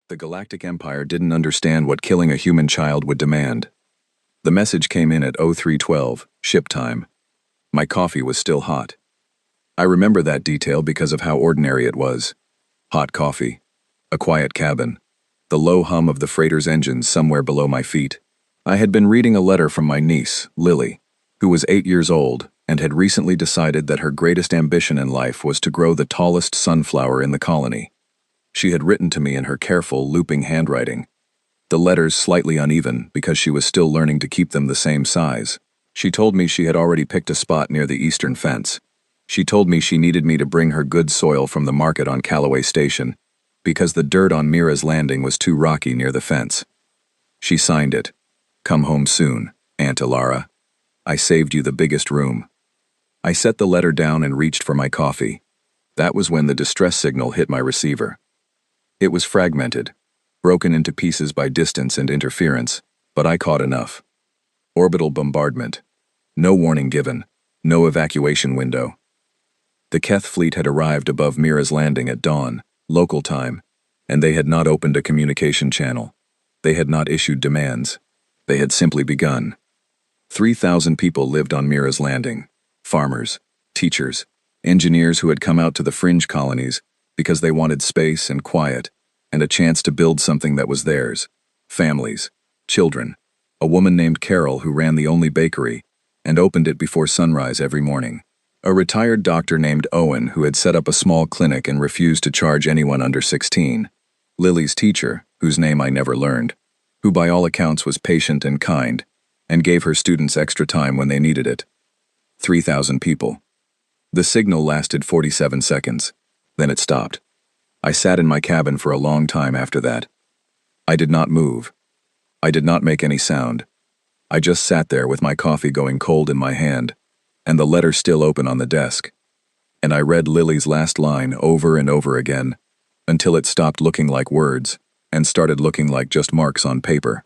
The Galactic Empire didn't understand what killing a human child would demand. The message came in at 0312, ship time. My coffee was still hot. I remember that detail because of how ordinary it was. Hot coffee. A quiet cabin. The low hum of the freighter's engines somewhere below my feet. I had been reading a letter from my niece, Lily, who was 8 years old and had recently decided that her greatest ambition in life was to grow the tallest sunflower in the colony. She had written to me in her careful, looping handwriting. The letters slightly uneven because she was still learning to keep them the same size. She told me she had already picked a spot near the eastern fence. She told me she needed me to bring her good soil from the market on Callaway Station because the dirt on Mira's Landing was too rocky near the fence. She signed it. Come home soon, Aunt Alara. I saved you the biggest room. I set the letter down and reached for my coffee. That was when the distress signal hit my receiver. It was fragmented, broken into pieces by distance and interference, but I caught enough. Orbital bombardment. No warning given. No evacuation window. The Keth fleet had arrived above Mira's Landing at dawn, local time, and they had not opened a communication channel. They had not issued demands. They had simply begun. 3,000 people lived on Mira's Landing. Farmers, teachers, engineers who had come out to the fringe colonies because they wanted space and quiet and a chance to build something that was theirs. Families, children, a woman named Carol who ran the only bakery and opened it before sunrise every morning. A retired doctor named Owen who had set up a small clinic and refused to charge anyone under 16. Lily's teacher, whose name I never learned, who by all accounts was patient and kind and gave her students extra time when they needed it. 3,000 people. The signal lasted 47 seconds. Then it stopped. I sat in my cabin for a long time after that. I did not move. I did not make any sound. I just sat there with my coffee going cold in my hand, and the letter still open on the desk. And I read Lily's last line over and over again, until it stopped looking like words, and started looking like just marks on paper.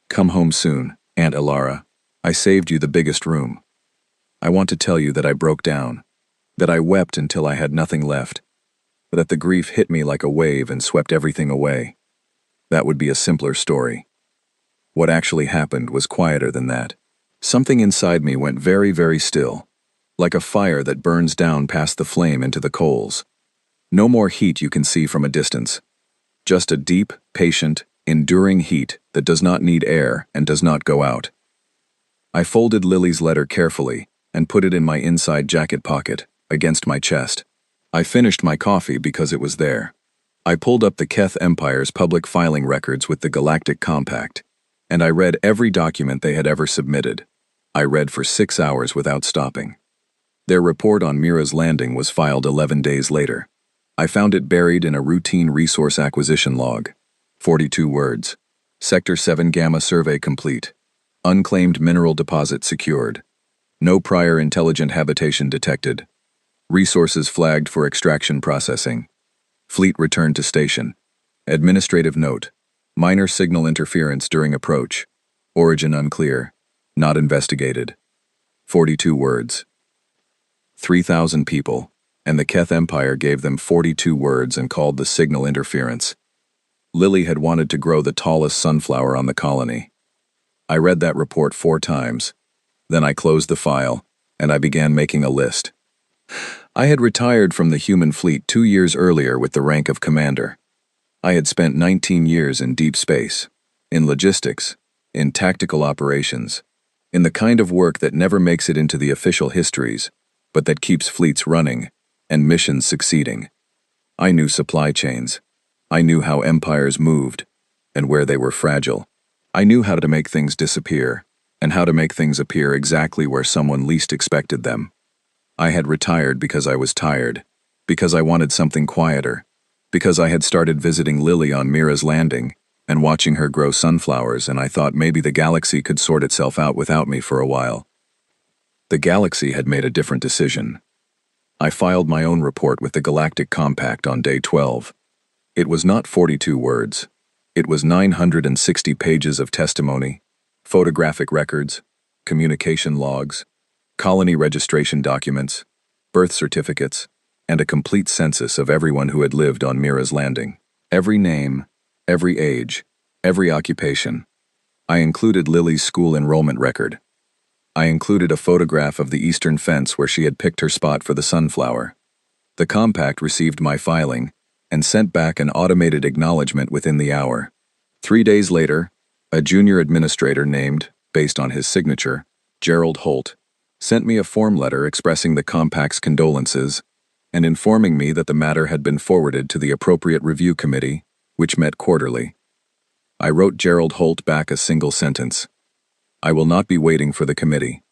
Come home soon, Aunt Alara. I saved you the biggest room. I want to tell you that I broke down, that I wept until I had nothing left, that the grief hit me like a wave and swept everything away. That would be a simpler story. What actually happened was quieter than that. Something inside me went very, very still, like a fire that burns down past the flame into the coals. No more heat you can see from a distance. Just a deep, patient, enduring heat that does not need air and does not go out. I folded Lily's letter carefully and put it in my inside jacket pocket, against my chest. I finished my coffee because it was there. I pulled up the Keth Empire's public filing records with the Galactic Compact, and I read every document they had ever submitted. I read for 6 hours without stopping. Their report on Mira's Landing was filed 11 days later. I found it buried in a routine resource acquisition log. 42 words. Sector 7 Gamma survey complete. Unclaimed mineral deposit secured. No prior intelligent habitation detected. Resources flagged for extraction processing. Fleet returned to station. Administrative note. Minor signal interference during approach. Origin unclear. Not investigated. 42 words. 3,000 people, and the Keth Empire gave them 42 words and called the signal interference. Lily had wanted to grow the tallest sunflower on the colony. I read that report 4 times. Then I closed the file, and I began making a list. I had retired from the human fleet 2 years earlier with the rank of commander. I had spent 19 years in deep space, in logistics, in tactical operations, in the kind of work that never makes it into the official histories, but that keeps fleets running and missions succeeding. I knew supply chains. I knew how empires moved and where they were fragile. I knew how to make things disappear and how to make things appear exactly where someone least expected them. I had retired because I was tired, because I wanted something quieter, because I had started visiting Lily on Mira's Landing and watching her grow sunflowers, and I thought maybe the galaxy could sort itself out without me for a while. The galaxy had made a different decision. I filed my own report with the Galactic Compact on day 12. It was not 42 words. It was 960 pages of testimony, photographic records, communication logs, colony registration documents, birth certificates, and a complete census of everyone who had lived on Mira's Landing. Every name, every age, every occupation. I included Lily's school enrollment record. I included a photograph of the eastern fence where she had picked her spot for the sunflower. The compact received my filing and sent back an automated acknowledgement within the hour. 3 days later, a junior administrator named, based on his signature, Gerald Holt, sent me a form letter expressing the compact's condolences and informing me that the matter had been forwarded to the appropriate review committee, which met quarterly. I wrote Gerald Holt back a single sentence: "I will not be waiting for the committee."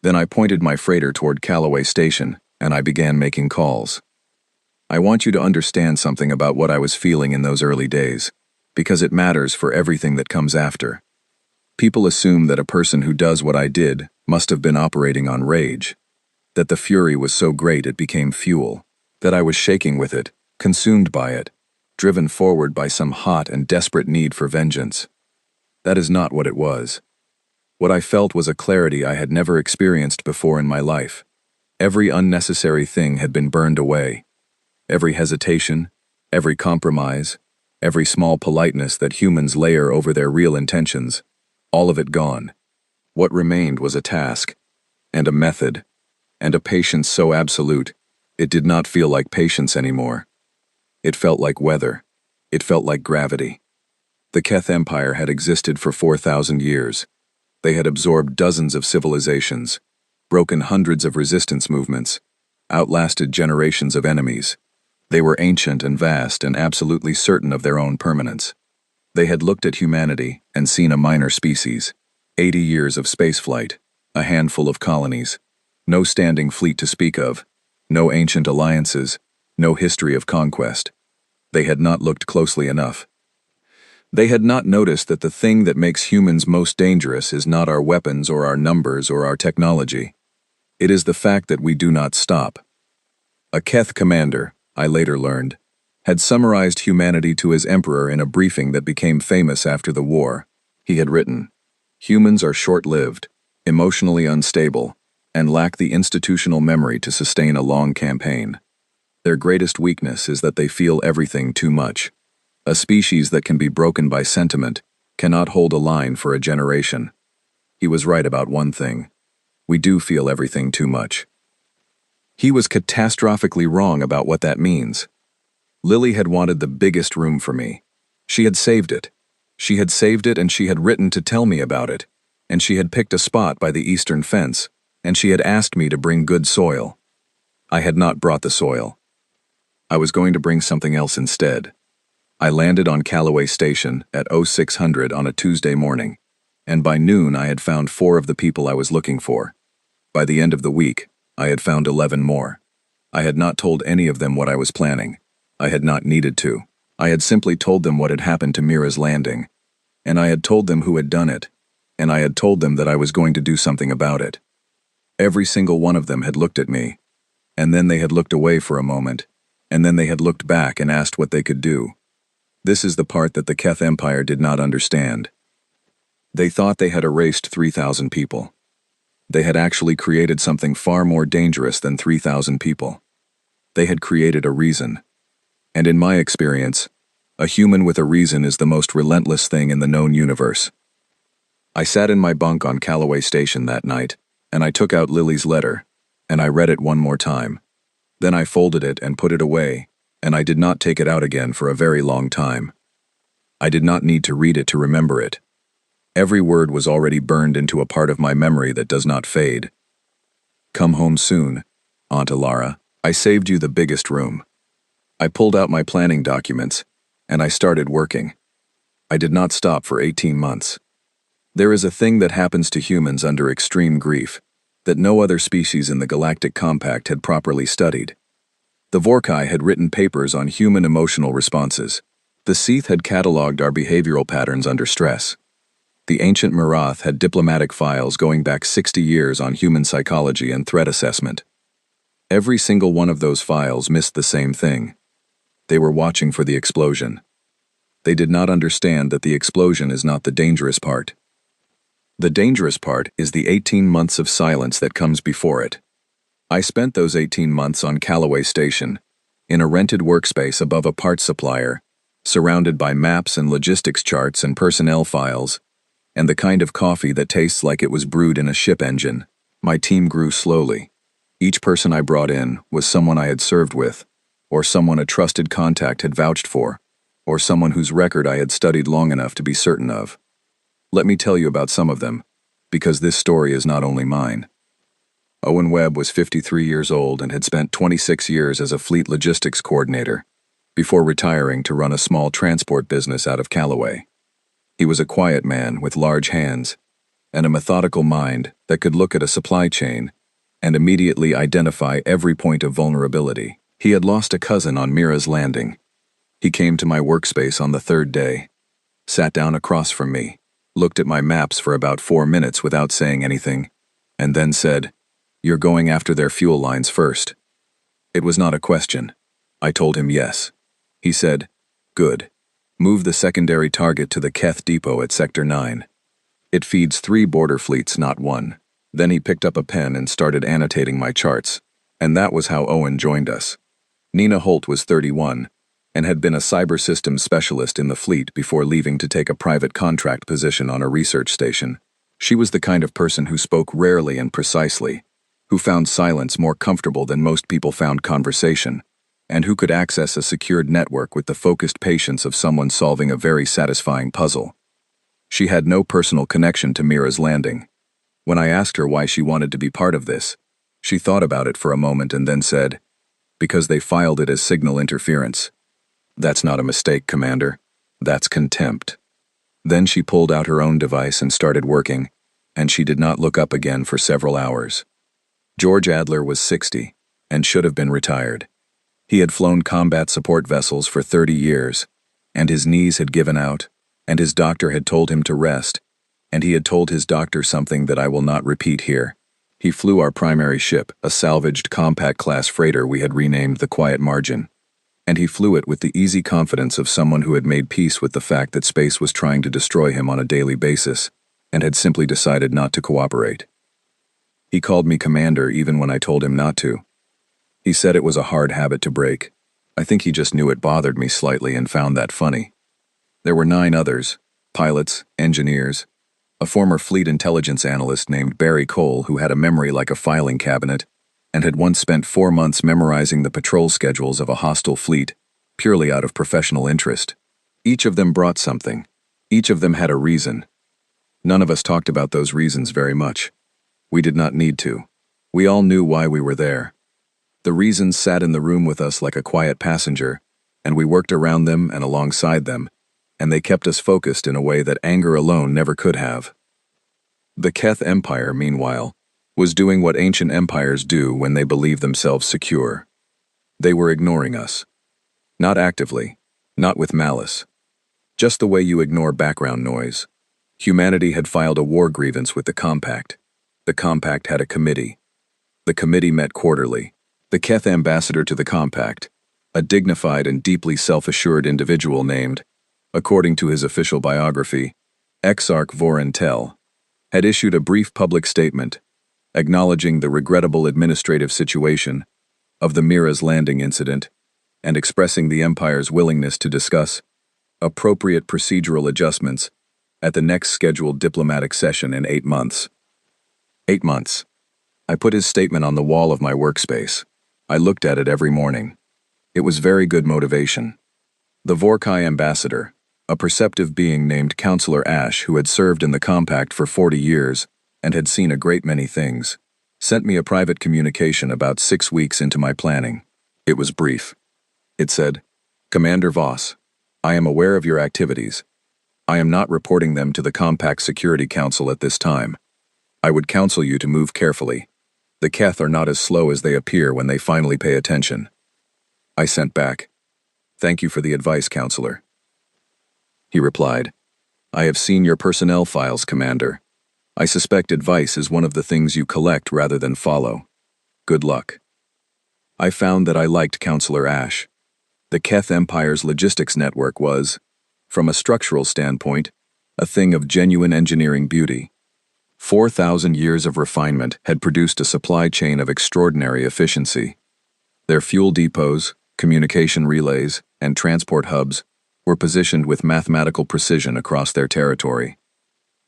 Then I pointed my freighter toward Callaway Station, and I began making calls. I want you to understand something about what I was feeling in those early days, because it matters for everything that comes after. People assume that a person who does what I did must have been operating on rage, that the fury was so great it became fuel, that I was shaking with it, consumed by it, driven forward by some hot and desperate need for vengeance. That is not what it was. What I felt was a clarity I had never experienced before in my life. Every unnecessary thing had been burned away. Every hesitation, every compromise, every small politeness that humans layer over their real intentions, all of it gone. What remained was a task, and a method, and a patience so absolute, it did not feel like patience anymore. It felt like weather. It felt like gravity. The Keth Empire had existed for 4,000 years. They had absorbed dozens of civilizations, broken hundreds of resistance movements, outlasted generations of enemies. They were ancient and vast and absolutely certain of their own permanence. They had looked at humanity and seen a minor species, 80 years of spaceflight, a handful of colonies, no standing fleet to speak of, no ancient alliances, no history of conquest. They had not looked closely enough. They had not noticed that the thing that makes humans most dangerous is not our weapons or our numbers or our technology. It is the fact that we do not stop. A Keth commander, I later learned, had summarized humanity to his emperor in a briefing that became famous after the war. He had written, "Humans are short-lived, emotionally unstable, and lack the institutional memory to sustain a long campaign. Their greatest weakness is that they feel everything too much. A species that can be broken by sentiment cannot hold a line for a generation." He was right about one thing. We do feel everything too much. He was catastrophically wrong about what that means. Lily had wanted the biggest room for me. She had saved it. She had saved it, and she had written to tell me about it. And she had picked a spot by the eastern fence, and she had asked me to bring good soil. I had not brought the soil. I was going to bring something else instead. I landed on Callaway Station at 0600 on a Tuesday morning, and by noon I had found 4 of the people I was looking for. By the end of the week, I had found 11 more. I had not told any of them what I was planning. I had not needed to. I had simply told them what had happened to Mira's landing, and I had told them who had done it, and I had told them that I was going to do something about it. Every single one of them had looked at me, and then they had looked away for a moment, and then they had looked back and asked what they could do. This is the part that the Keth Empire did not understand. They thought they had erased 3,000 people. They had actually created something far more dangerous than 3,000 people. They had created a reason. And in my experience, a human with a reason is the most relentless thing in the known universe. I sat in my bunk on Callaway Station that night, and I took out Lily's letter, and I read it one more time. Then I folded it and put it away, and I did not take it out again for a very long time. I did not need to read it to remember it. Every word was already burned into a part of my memory that does not fade. "Come home soon, Aunt Alara. I saved you the biggest room." I pulled out my planning documents, and I started working. I did not stop for 18 months. There is a thing that happens to humans under extreme grief that no other species in the Galactic Compact had properly studied. The Vorkai had written papers on human emotional responses. The Seath had catalogued our behavioral patterns under stress. The ancient Marath had diplomatic files going back 60 years on human psychology and threat assessment. Every single one of those files missed the same thing. They were watching for the explosion. They did not understand that the explosion is not the dangerous part. The dangerous part is the 18 months of silence that comes before it. I spent those 18 months on Callaway Station, in a rented workspace above a parts supplier, surrounded by maps and logistics charts and personnel files, and the kind of coffee that tastes like it was brewed in a ship engine. My team grew slowly. Each person I brought in was someone I had served with, or someone a trusted contact had vouched for, or someone whose record I had studied long enough to be certain of. Let me tell you about some of them, because this story is not only mine. Owen Webb was 53 years old and had spent 26 years as a fleet logistics coordinator, before retiring to run a small transport business out of Callaway. He was a quiet man with large hands and a methodical mind that could look at a supply chain and immediately identify every point of vulnerability. He had lost a cousin on Mira's Landing. He came to my workspace on the third day, sat down across from me, looked at my maps for about 4 minutes without saying anything, and then said, "You're going after their fuel lines first." It was not a question. I told him yes. He said, "Good. Move the secondary target to the Keth depot at Sector 9. It feeds 3 border fleets, not 1. Then he picked up a pen and started annotating my charts, and that was how Owen joined us. Nina Holt was 31, and had been a cyber systems specialist in the fleet before leaving to take a private contract position on a research station. She was the kind of person who spoke rarely and precisely, who found silence more comfortable than most people found conversation, and who could access a secured network with the focused patience of someone solving a very satisfying puzzle. She had no personal connection to Mira's Landing. When I asked her why she wanted to be part of this, she thought about it for a moment and then said, "Because they filed it as signal interference." "That's not a mistake, Commander. That's contempt." Then she pulled out her own device and started working, and she did not look up again for several hours. George Adler was 60, and should have been retired. He had flown combat support vessels for 30 years, and his knees had given out, and his doctor had told him to rest, and he had told his doctor something that I will not repeat here. He flew our primary ship, a salvaged compact-class freighter we had renamed the Quiet Margin, and he flew it with the easy confidence of someone who had made peace with the fact that space was trying to destroy him on a daily basis, and had simply decided not to cooperate. He called me Commander even when I told him not to. He said it was a hard habit to break. I think he just knew it bothered me slightly and found that funny. There were 9 others, pilots, engineers, a former fleet intelligence analyst named Barry Cole who had a memory like a filing cabinet, and had once spent 4 months memorizing the patrol schedules of a hostile fleet, purely out of professional interest. Each of them brought something. Each of them had a reason. None of us talked about those reasons very much. We did not need to. We all knew why we were there. The reasons sat in the room with us like a quiet passenger, and we worked around them and alongside them, and they kept us focused in a way that anger alone never could have. The Keth Empire, meanwhile, was doing what ancient empires do when they believe themselves secure. They were ignoring us. Not actively, not with malice. Just the way you ignore background noise. Humanity had filed a war grievance with the Compact. The Compact had a committee. The committee met quarterly. The Keth ambassador to the Compact, a dignified and deeply self-assured individual named, according to his official biography, Exarch Voren Tell, had issued a brief public statement acknowledging the regrettable administrative situation of the Mira's Landing incident and expressing the Empire's willingness to discuss appropriate procedural adjustments at the next scheduled diplomatic session in 8 months. 8 months. I put his statement on the wall of my workspace. I looked at it every morning. It was very good motivation. The Vorkai ambassador, a perceptive being named Counselor Ash who had served in the Compact for 40 years and had seen a great many things, sent me a private communication about 6 weeks into my planning. It was brief. It said, "Commander Voss, I am aware of your activities. I am not reporting them to the Compact Security Council at this time. I would counsel you to move carefully. The Keth are not as slow as they appear when they finally pay attention." I sent back, "Thank you for the advice, Counselor." He replied, "I have seen your personnel files, Commander. I suspect advice is one of the things you collect rather than follow. Good luck." I found that I liked Counselor Ash. The Keth Empire's logistics network was, from a structural standpoint, a thing of genuine engineering beauty. 4,000 years of refinement had produced a supply chain of extraordinary efficiency. Their fuel depots, communication relays, and transport hubs were positioned with mathematical precision across their territory.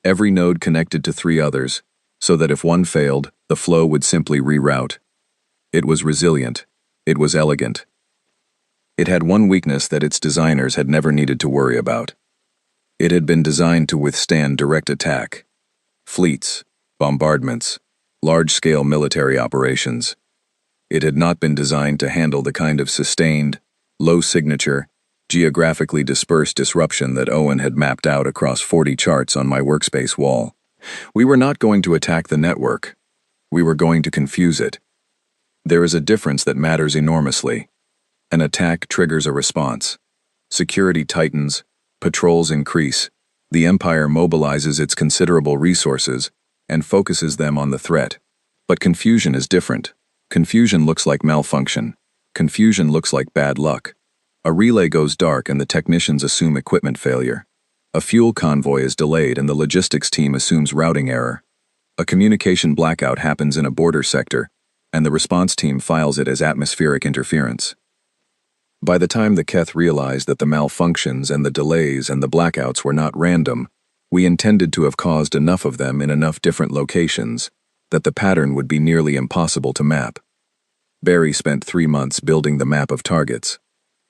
Every node connected to 3 others, so that if one failed, the flow would simply reroute. It was resilient. It was elegant. It had one weakness that its designers had never needed to worry about. It had been designed to withstand direct attack. Fleets, bombardments, large-scale military operations. It had not been designed to handle the kind of sustained, low-signature, geographically dispersed disruption that Owen had mapped out across 40 charts on my workspace wall. We were not going to attack the network. We were going to confuse it. There is a difference that matters enormously. An attack triggers a response. Security tightens, patrols increase, the Empire mobilizes its considerable resources and focuses them on the threat. But confusion is different. Confusion looks like malfunction. Confusion looks like bad luck. A relay goes dark and the technicians assume equipment failure. A fuel convoy is delayed and the logistics team assumes routing error. A communication blackout happens in a border sector, and the response team files it as atmospheric interference. By the time the Keth realized that the malfunctions and the delays and the blackouts were not random, we intended to have caused enough of them in enough different locations that the pattern would be nearly impossible to map. Barry spent 3 months building the map of targets.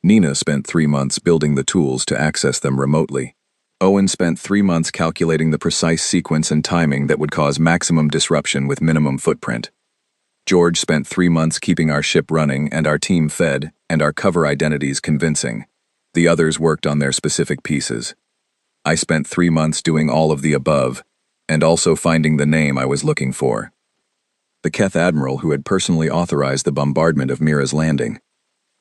Nina spent 3 months building the tools to access them remotely. Owen spent 3 months calculating the precise sequence and timing that would cause maximum disruption with minimum footprint. George spent 3 months keeping our ship running and our team fed and our cover identities convincing. The others worked on their specific pieces. I spent 3 months doing all of the above and also finding the name I was looking for. The Keth admiral who had personally authorized the bombardment of Mira's landing.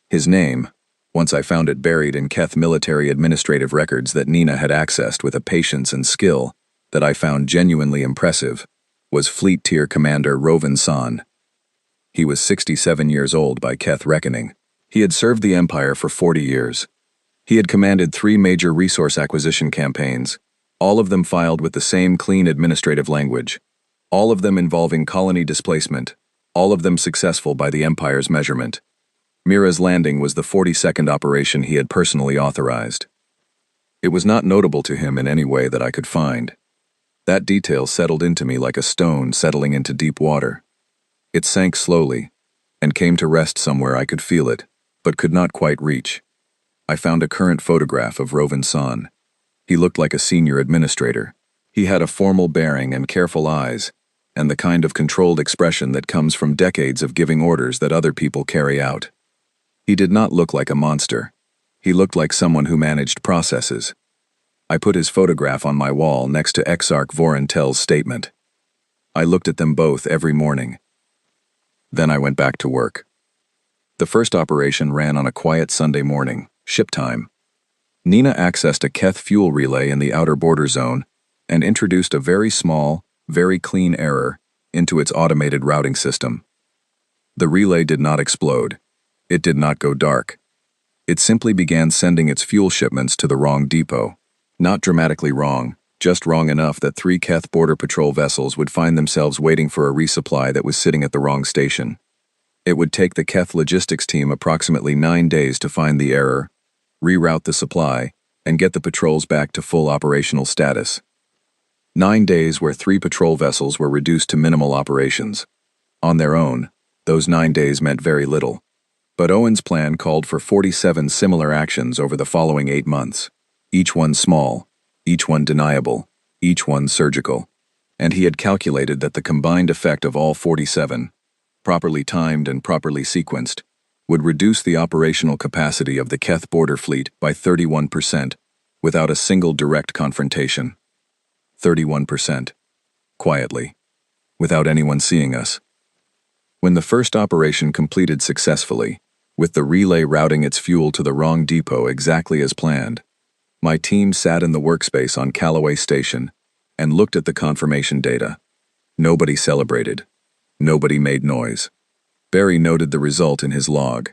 His name, once I found it buried in Keth military administrative records that Nina had accessed with a patience and skill that I found genuinely impressive, was Fleet Tier Commander Rovan San. He was 67 years old by Keth reckoning. He had served the Empire for 40 years. He had commanded 3 major resource acquisition campaigns, all of them filed with the same clean administrative language, all of them involving colony displacement, all of them successful by the Empire's measurement. Mira's landing was the 42nd operation he had personally authorized. It was not notable to him in any way that I could find. That detail settled into me like a stone settling into deep water. It sank slowly, and came to rest somewhere I could feel it, but could not quite reach. I found a current photograph of Rovan San. He looked like a senior administrator. He had a formal bearing and careful eyes, and the kind of controlled expression that comes from decades of giving orders that other people carry out. He did not look like a monster. He looked like someone who managed processes. I put his photograph on my wall next to Exarch Vorentel's statement. I looked at them both every morning. Then I went back to work. The first operation ran on a quiet Sunday morning, ship time. Nina accessed a Keth fuel relay in the outer border zone and introduced a very small, very clean error into its automated routing system. The relay did not explode. It did not go dark. It simply began sending its fuel shipments to the wrong depot. Not dramatically wrong, just wrong enough that 3 Keth Border Patrol vessels would find themselves waiting for a resupply that was sitting at the wrong station. It would take the Keth logistics team approximately 9 days to find the error, reroute the supply, and get the patrols back to full operational status. 9 days where 3 patrol vessels were reduced to minimal operations. On their own, those 9 days meant very little. But Owen's plan called for 47 similar actions over the following 8 months. Each one small, each one deniable, each one surgical. And he had calculated that the combined effect of all 47, properly timed and properly sequenced, would reduce the operational capacity of the Keth border fleet by 31% without a single direct confrontation. 31%. Quietly. Without anyone seeing us. When the first operation completed successfully, with the relay routing its fuel to the wrong depot exactly as planned, my team sat in the workspace on Callaway Station and looked at the confirmation data. Nobody celebrated. Nobody made noise. Barry noted the result in his log.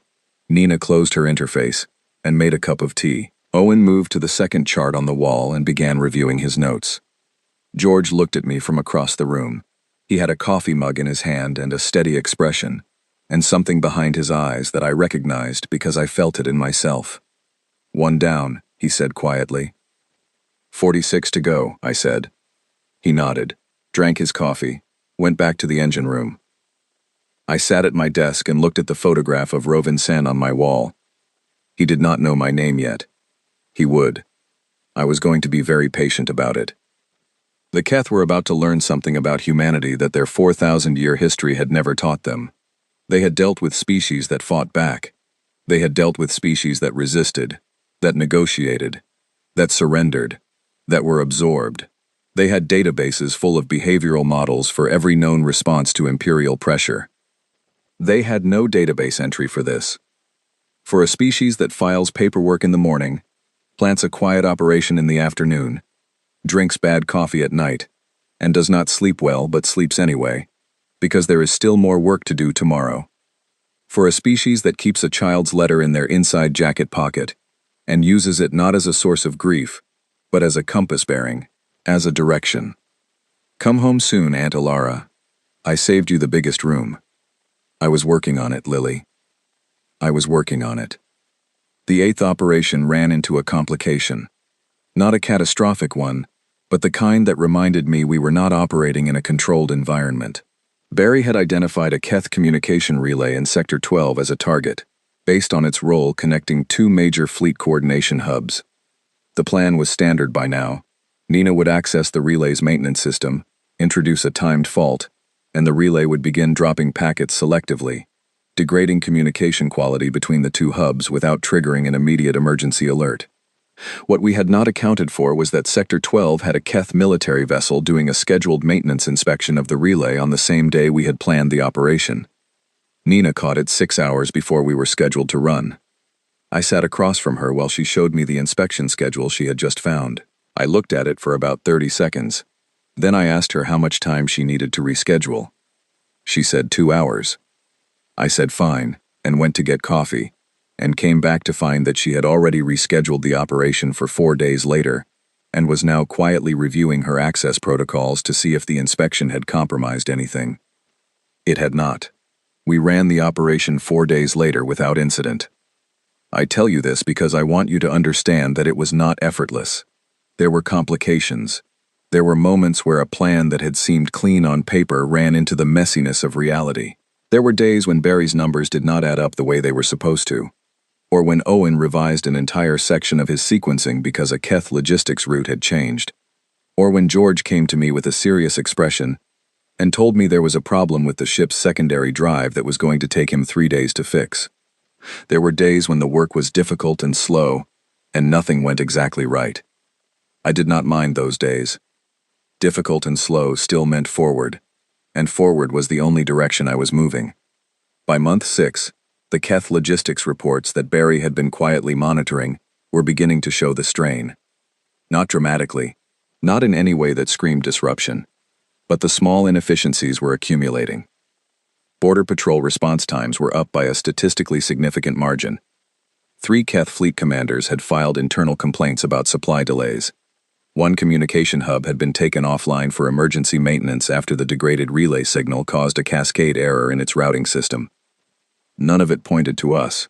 Nina closed her interface and made a cup of tea. Owen moved to the second chart on the wall and began reviewing his notes. George looked at me from across the room. He had a coffee mug in his hand and a steady expression, and something behind his eyes that I recognized because I felt it in myself. 1 down, he said quietly. 46 to go, I said. He nodded, drank his coffee, went back to the engine room. I sat at my desk and looked at the photograph of Rovin Sen on my wall. He did not know my name yet. He would. I was going to be very patient about it. The Keth were about to learn something about humanity that their 4,000-year history had never taught them. They had dealt with species that fought back. They had dealt with species that resisted, that negotiated, that surrendered, that were absorbed. They had databases full of behavioral models for every known response to imperial pressure. They had no database entry for this. For a species that files paperwork in the morning, plants a quiet operation in the afternoon, drinks bad coffee at night, and does not sleep well but sleeps anyway, because there is still more work to do tomorrow. For a species that keeps a child's letter in their inside jacket pocket, and uses it not as a source of grief, but as a compass bearing, as a direction. Come home soon, Aunt Alara. I saved you the biggest room. I was working on it, Lily. I was working on it. The 8th operation ran into a complication. Not a catastrophic one, but the kind that reminded me we were not operating in a controlled environment. Barry had identified a Keth communication relay in Sector 12 as a target, based on its role connecting 2 major fleet coordination hubs. The plan was standard by now. Nina would access the relay's maintenance system, introduce a timed fault, and the relay would begin dropping packets selectively, degrading communication quality between the 2 hubs without triggering an immediate emergency alert. What we had not accounted for was that Sector 12 had a Keth military vessel doing a scheduled maintenance inspection of the relay on the same day we had planned the operation. Nina caught it 6 hours before we were scheduled to run. I sat across from her while she showed me the inspection schedule she had just found. I looked at it for about 30 seconds. Then I asked her how much time she needed to reschedule. She said 2 hours. I said fine, and went to get coffee, and came back to find that she had already rescheduled the operation for 4 days later, and was now quietly reviewing her access protocols to see if the inspection had compromised anything. It had not. We ran the operation 4 days later without incident. I tell you this because I want you to understand that it was not effortless. There were complications. There were moments where a plan that had seemed clean on paper ran into the messiness of reality. There were days when Barry's numbers did not add up the way they were supposed to, or when Owen revised an entire section of his sequencing because a Keth logistics route had changed, or when George came to me with a serious expression and told me there was a problem with the ship's secondary drive that was going to take him 3 days to fix. There were days when the work was difficult and slow, and nothing went exactly right. I did not mind those days. Difficult and slow still meant forward, and forward was the only direction I was moving. By month 6, the Keth logistics reports that Barry had been quietly monitoring were beginning to show the strain. Not dramatically, not in any way that screamed disruption, but the small inefficiencies were accumulating. Border Patrol response times were up by a statistically significant margin. 3 Keth fleet commanders had filed internal complaints about supply delays. 1 communication hub had been taken offline for emergency maintenance after the degraded relay signal caused a cascade error in its routing system. None of it pointed to us.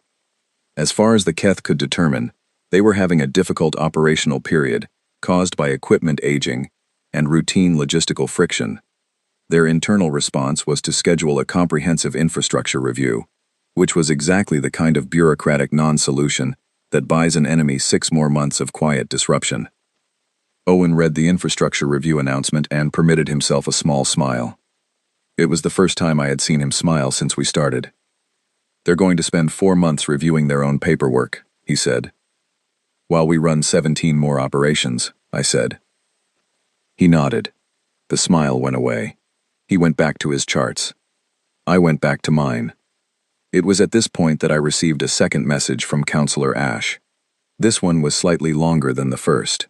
As far as the Keth could determine, they were having a difficult operational period caused by equipment aging and routine logistical friction. Their internal response was to schedule a comprehensive infrastructure review, which was exactly the kind of bureaucratic non-solution that buys an enemy 6 more months of quiet disruption. Owen read the infrastructure review announcement and permitted himself a small smile. It was the first time I had seen him smile since we started. They're going to spend 4 months reviewing their own paperwork, he said. While we run 17 more operations, I said. He nodded. The smile went away. He went back to his charts. I went back to mine. It was at this point that I received a second message from Counselor Ash. This one was slightly longer than the first.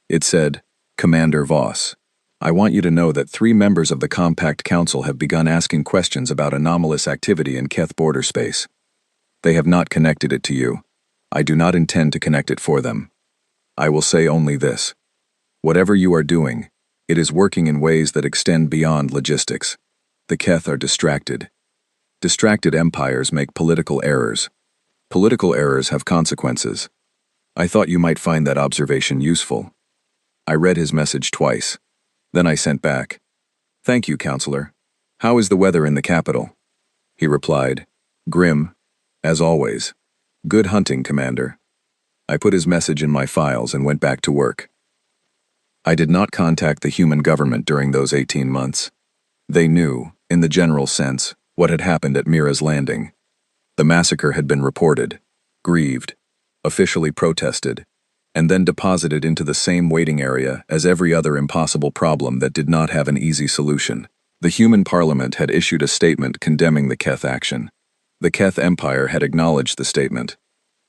It said, Commander Voss, I want you to know that 3 members of the Compact Council have begun asking questions about anomalous activity in Keth border space. They have not connected it to you. I do not intend to connect it for them. I will say only this. Whatever you are doing, it is working in ways that extend beyond logistics. The Keth are distracted. Distracted empires make political errors. Political errors have consequences. I thought you might find that observation useful. I read his message twice. Then I sent back, "Thank you, Counselor. How is the weather in the capital?" He replied, "Grim, as always. Good hunting, Commander." I put his message in my files and went back to work. I did not contact the human government during those 18 months. They knew, in the general sense, what had happened at Mira's Landing. The massacre had been reported, grieved, officially protested, and then deposited into the same waiting area as every other impossible problem that did not have an easy solution. The human parliament had issued a statement condemning the Keth action. The Keth Empire had acknowledged the statement.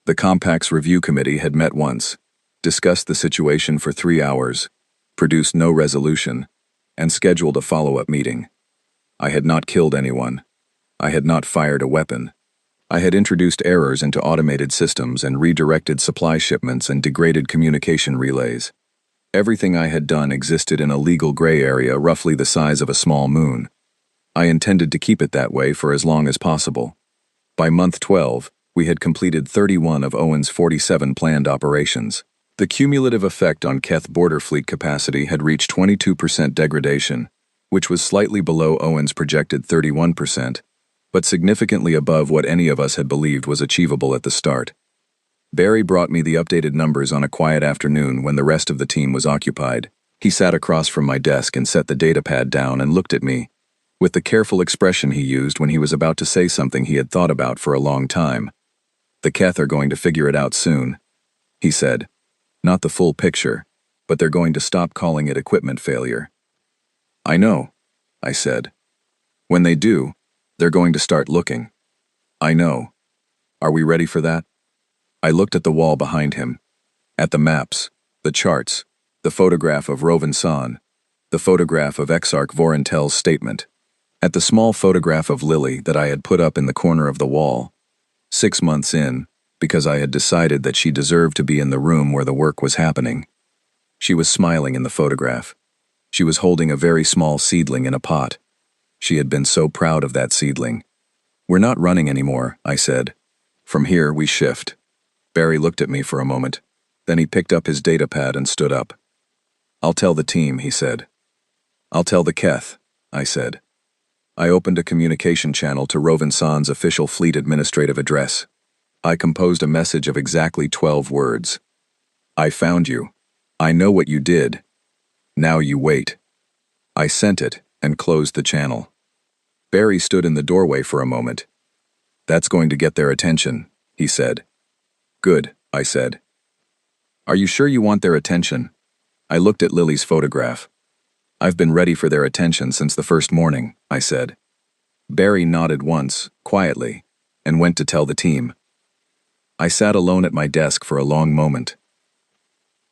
The Compact's review committee had met once, discussed the situation for 3 hours, produced no resolution, and scheduled a follow-up meeting. I had not killed anyone. I had not fired a weapon. I had introduced errors into automated systems and redirected supply shipments and degraded communication relays. Everything I had done existed in a legal gray area roughly the size of a small moon. I intended to keep it that way for as long as possible. By month 12, we had completed 31 of Owen's 47 planned operations. The cumulative effect on Keth border fleet capacity had reached 22% degradation, which was slightly below Owen's projected 31%, but significantly above what any of us had believed was achievable at the start. Barry brought me the updated numbers on a quiet afternoon when the rest of the team was occupied. He sat across from my desk and set the datapad down and looked at me, with the careful expression he used when he was about to say something he had thought about for a long time. "The Keth are going to figure it out soon," he said. "Not the full picture, but they're going to stop calling it equipment failure." "I know," I said. "When they do, they're going to start looking." "I know. Are we ready for that?" I looked at the wall behind him, at the maps, the charts, the photograph of Rovan San, the photograph of Exarch Vorentel's statement, at the small photograph of Lily that I had put up in the corner of the wall. 6 months in, because I had decided that she deserved to be in the room where the work was happening. She was smiling in the photograph. She was holding a very small seedling in a pot. She had been so proud of that seedling. "We're not running anymore," I said. "From here, we shift." Barry looked at me for a moment. Then he picked up his datapad and stood up. "I'll tell the team," he said. "I'll tell the Keth," I said. I opened a communication channel to Rovan San's official fleet administrative address. I composed a message of exactly 12 words. "I found you. I know what you did. Now you wait." I sent it and closed the channel. Barry stood in the doorway for a moment. "That's going to get their attention," he said. "Good," I said. "Are you sure you want their attention?" I looked at Lily's photograph. "I've been ready for their attention since the first morning," I said. Barry nodded once, quietly, and went to tell the team. I sat alone at my desk for a long moment.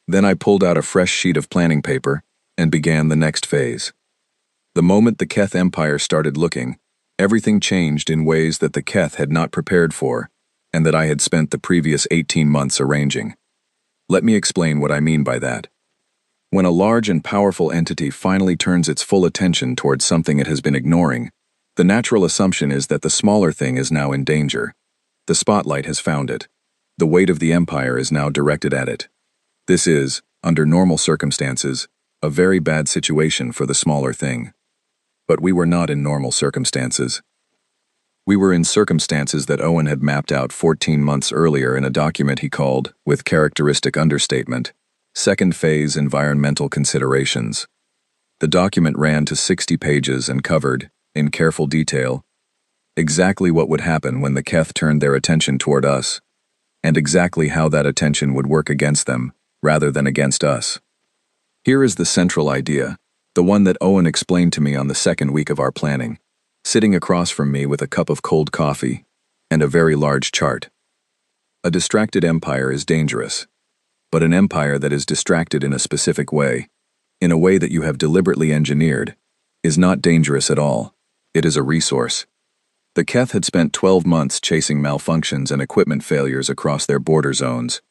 Then I pulled out a fresh sheet of planning paper and began the next phase. The moment the Keth Empire started looking, everything changed in ways that the Keth had not prepared for, and that I had spent the previous 18 months arranging. Let me explain what I mean by that. When a large and powerful entity finally turns its full attention towards something it has been ignoring, the natural assumption is that the smaller thing is now in danger. The spotlight has found it. The weight of the empire is now directed at it. This is, under normal circumstances, a very bad situation for the smaller thing. But we were not in normal circumstances. We were in circumstances that Owen had mapped out 14 months earlier in a document he called, with characteristic understatement, Second Phase Environmental Considerations. The document ran to 60 pages and covered, in careful detail, exactly what would happen when the Keth turned their attention toward us, and exactly how that attention would work against them, rather than against us. Here is the central idea, the one that Owen explained to me on the second week of our planning, sitting across from me with a cup of cold coffee and a very large chart. A distracted empire is dangerous, but an empire that is distracted in a specific way, in a way that you have deliberately engineered, is not dangerous at all. It is a resource. The Keth had spent 12 months chasing malfunctions and equipment failures across their border zones.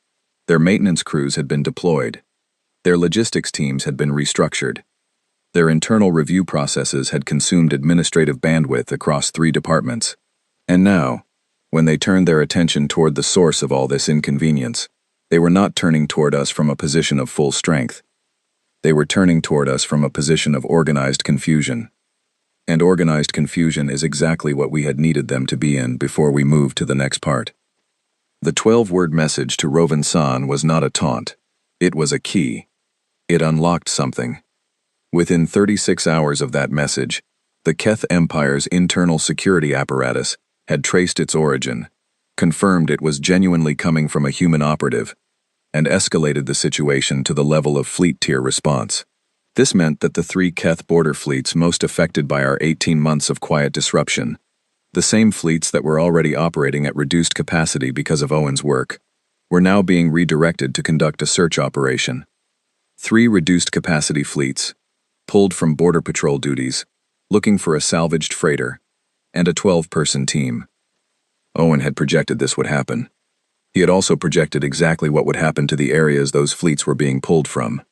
Their maintenance crews had been deployed. Their logistics teams had been restructured. Their internal review processes had consumed administrative bandwidth across 3 departments. And now, when they turned their attention toward the source of all this inconvenience, They were not turning toward us from a position of full strength. They were turning toward us from a position of organized confusion. And organized confusion is exactly what we had needed them to be in before we moved to the next part. The 12-word message to Rovan San was not a taunt. It was a key. It unlocked something. Within 36 hours of that message, the Keth Empire's internal security apparatus had traced its origin, confirmed it was genuinely coming from a human operative, and escalated the situation to the level of fleet-tier response. This meant that the 3 Keth border fleets most affected by our 18 months of quiet disruption, the same fleets that were already operating at reduced capacity because of Owen's work, were now being redirected to conduct a search operation. 3 reduced-capacity fleets, pulled from border patrol duties, looking for a salvaged freighter, and a 12-person team. Owen had projected this would happen. He had also projected exactly what would happen to the areas those fleets were being pulled from.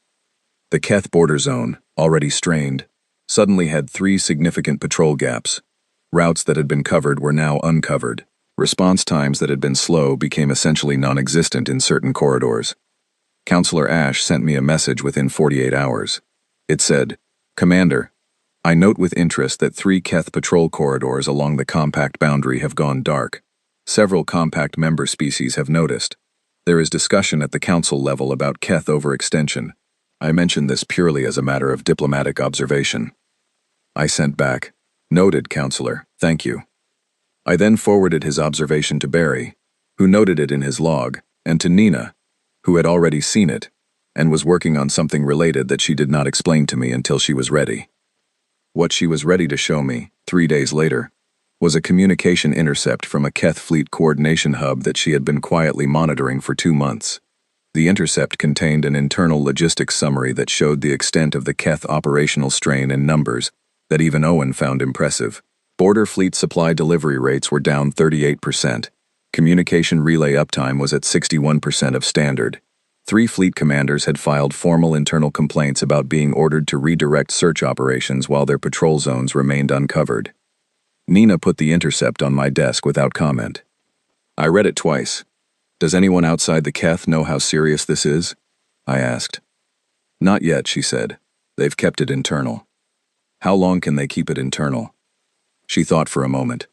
The Keth border zone, already strained, suddenly had 3 significant patrol gaps. Routes that had been covered were now uncovered. Response times that had been slow became essentially non-existent in certain corridors. Counselor Ash sent me a message within 48 hours. It said, "Commander, I note with interest that 3 Keth patrol corridors along the compact boundary have gone dark. Several compact member species have noticed. There is discussion at the council level about Keth overextension. I mention this purely as a matter of diplomatic observation." I sent back, "Noted, Counselor, thank you." I then forwarded his observation to Barry, who noted it in his log, and to Nina, who had already seen it, and was working on something related that she did not explain to me until she was ready. What she was ready to show me, 3 days later, was a communication intercept from a Keth Fleet coordination hub that she had been quietly monitoring for 2 months. The intercept contained an internal logistics summary that showed the extent of the Keth operational strain in numbers that even Owen found impressive. Border Fleet supply delivery rates were down 38%. Communication relay uptime was at 61% of standard. 3 fleet commanders had filed formal internal complaints about being ordered to redirect search operations while their patrol zones remained uncovered. Nina put the intercept on my desk without comment. I read it twice. "Does anyone outside the Keth know how serious this is?" I asked. "Not yet," she said. "They've kept it internal." "How long can they keep it internal?" She thought for a moment.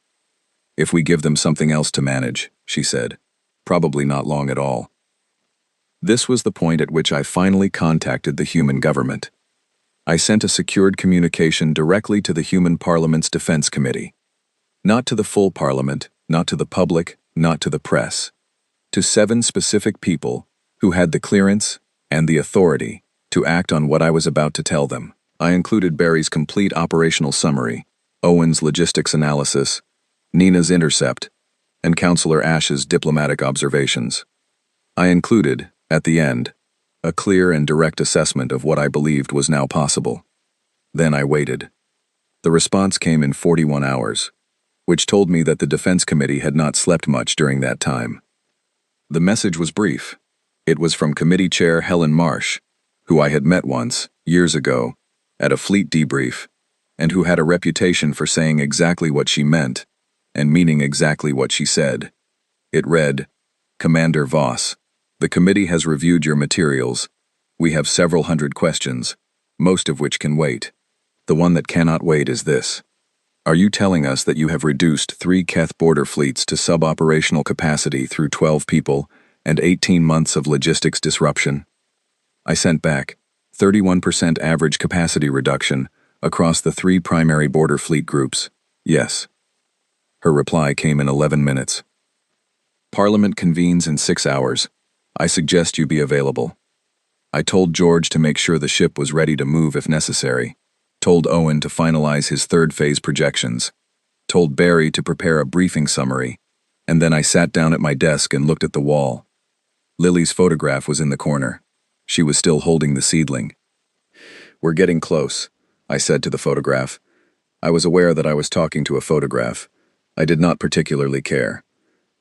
"If we give them something else to manage," she said. "Probably not long at all." This was the point at which I finally contacted the human government. I sent a secured communication directly to the Human Parliament's Defense Committee. Not to the full Parliament, not to the public, not to the press. To 7 specific people who had the clearance and the authority to act on what I was about to tell them. I included Barry's complete operational summary, Owen's logistics analysis, Nina's intercept, and Counselor Ash's diplomatic observations. I included, at the end, a clear and direct assessment of what I believed was now possible. Then I waited. The response came in 41 hours, which told me that the Defense Committee had not slept much during that time. The message was brief. It was from Committee Chair Helen Marsh, who I had met once, years ago, at a fleet debrief, and who had a reputation for saying exactly what she meant and meaning exactly what she said. It read, "Commander Voss, the committee has reviewed your materials. We have several hundred questions, most of which can wait. The one that cannot wait is this. Are you telling us that you have reduced 3 Keth border fleets to sub-operational capacity through 12 people and 18 months of logistics disruption?" I sent back, 31% average capacity reduction across the 3 primary border fleet groups. Yes. Her reply came in 11 minutes. "Parliament convenes in 6 hours. I suggest you be available." I told George to make sure the ship was ready to move if necessary. Told Owen to finalize his 3rd phase projections. Told Barry to prepare a briefing summary, and then I sat down at my desk and looked at the wall. Lily's photograph was in the corner. She was still holding the seedling. "We're getting close," I said to the photograph. I was aware that I was talking to a photograph. I did not particularly care.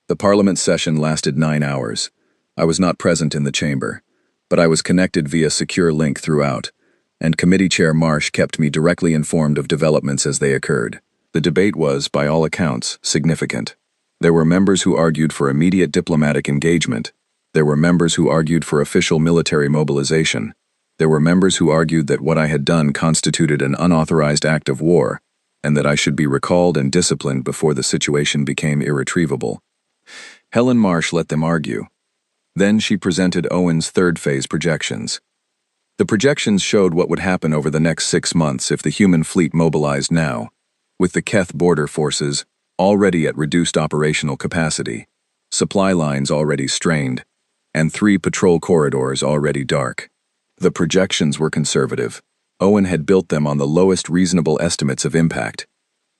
The Parliament session lasted 9 hours. I was not present in the chamber, but I was connected via secure link throughout, and Committee Chair Marsh kept me directly informed of developments as they occurred. The debate was, by all accounts, significant. There were members who argued for immediate diplomatic engagement, There were members who argued for official military mobilization. There were members who argued that what I had done constituted an unauthorized act of war, and that I should be recalled and disciplined before the situation became irretrievable. Helen Marsh let them argue. Then she presented Owen's third phase projections. The projections showed what would happen over the next 6 months if the human fleet mobilized now, with the Keth border forces already at reduced operational capacity, supply lines already strained, and 3 patrol corridors already dark. The projections were conservative. Owen had built them on the lowest reasonable estimates of impact.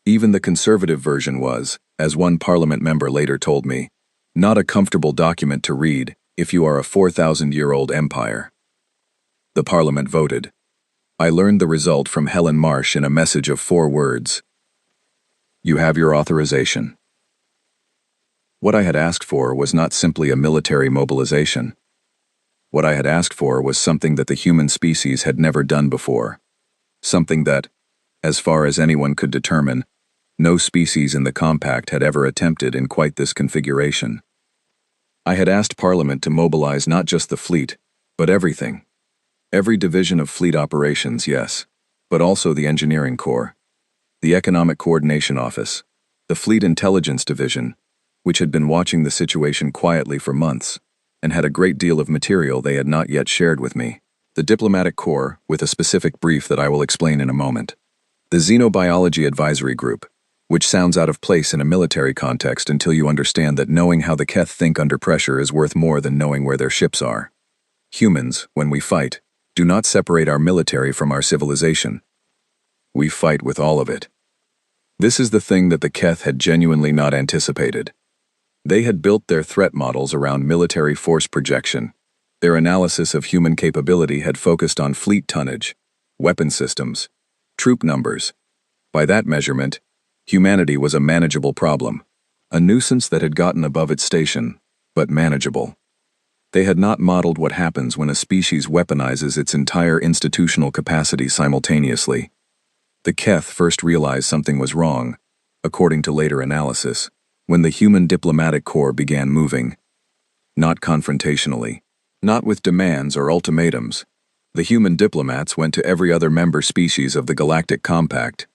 Even the conservative version was, as one Parliament member later told me, not a comfortable document to read if you are a 4,000-year-old empire. The Parliament voted. I learned the result from Helen Marsh in a message of 4 words. You have your authorization. What I had asked for was not simply a military mobilization. What I had asked for was something that the human species had never done before. Something that, as far as anyone could determine, no species in the compact had ever attempted in quite this configuration. I had asked Parliament to mobilize not just the fleet, but everything. Every division of fleet operations, yes, but also the engineering corps, the Economic Coordination Office, the Fleet Intelligence Division, which had been watching the situation quietly for months, and had a great deal of material they had not yet shared with me, the Diplomatic Corps, with a specific brief that I will explain in a moment, the Xenobiology Advisory Group, which sounds out of place in a military context until you understand that knowing how the Keth think under pressure is worth more than knowing where their ships are. Humans, when we fight, do not separate our military from our civilization. We fight with all of it. This is the thing that the Keth had genuinely not anticipated. They had built their threat models around military force projection. Their analysis of human capability had focused on fleet tonnage, weapon systems, troop numbers. By that measurement, humanity was a manageable problem, a nuisance that had gotten above its station, but manageable. They had not modeled what happens when a species weaponizes its entire institutional capacity simultaneously. The Keth first realized something was wrong, according to later analysis, when the human diplomatic corps began moving. Not confrontationally, not with demands or ultimatums. The human diplomats went to every other member species of the Galactic Compact,